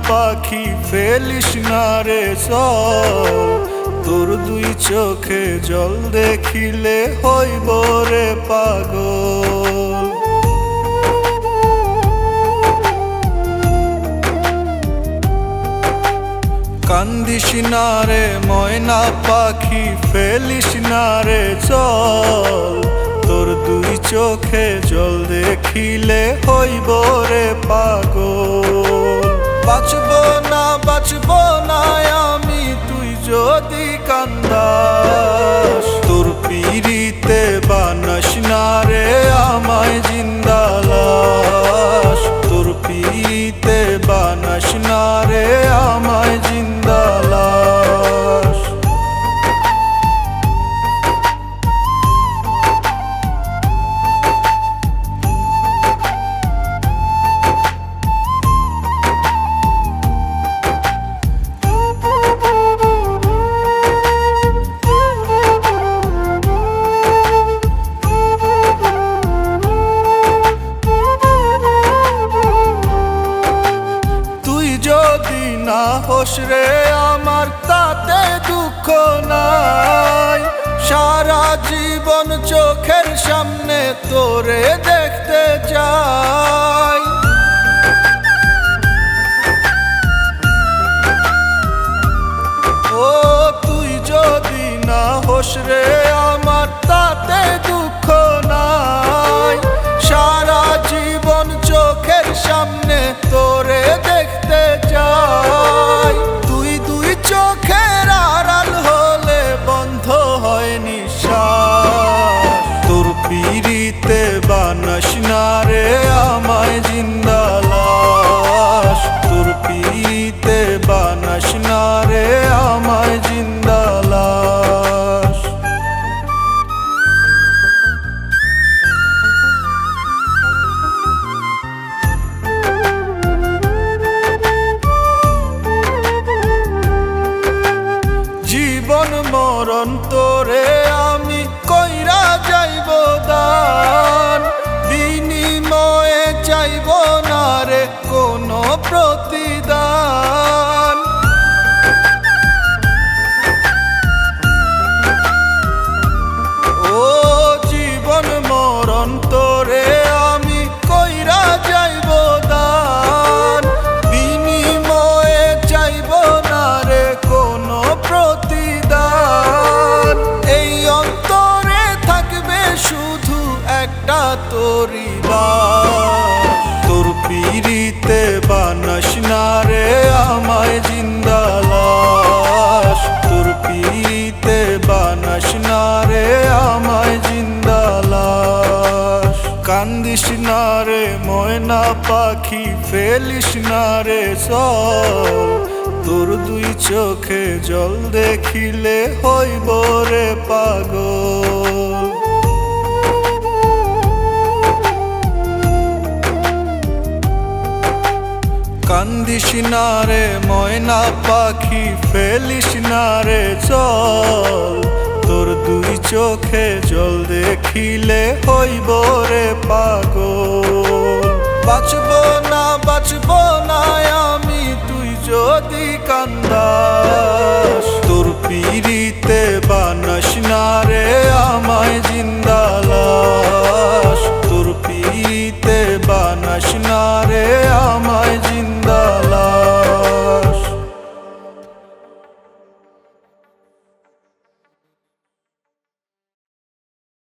পাখি ফেলিস না রে চল, তোর দুই চোখে জল দেখিলে হইব রে পাগল। কান্দিস না রে ময়না পাখি ফেলিস না রে চল, তোর দুই চোখে জল দেখিলে হইব রে পাগল। বাঁচব না আমি তুই যদি কান্দাস, তোর পিরিতে বানাস না রে আমায় জিন্দা লাশ, তোর পিরিতে বানাস না রে আমায় জিন্দা লাশ। না হোস রে আমার তাতে দুঃখ নাই, সারা জীবন চোখের সামনে তোরে দেখতে চাই। ও তুই যদি না হোস রে আমার তাতে দুঃখ নাই, সারা জীবন চোখের সামনে তোরে দেখতে চাই। তুই দুই চোখের আড়াল হলে বন্ধ হয় নিঃশ্বাস, তোর পিরিতে বানাস না রে আমায় জিন্দা লাশ, তোর পিরিতে বানাস না রে আমায় জিন্দা লাশ। জীবন মরণ তোরে আমি কইরা যাইব দান, বিনিময়ে চাইব না রে কোনো প্রতিদান। ও জীবন মরণ তোরে আমি কইরা যাইব দান, বিনিময়ে চাইব না রে কোনো প্রতিদান। এই অন্তরে থাকবে শুধু একটা তোরি বাস, তোর পিরিতে বানাস না রে আমায় জিন্দা লাশ, তোর পিরিতে বানাস না রে আমায় জিন্দা লাশ। কান্দিস না রে ময়না পাখি ফেলিস না রে চল, তোর দুই চোখে জল দেখিলে হইব রে পাগল। কান্দিস না রে ময়না পাখি ফেলিস না রে চল, তোর দুই চোখে জল দেখিলে হইব রে পাগল।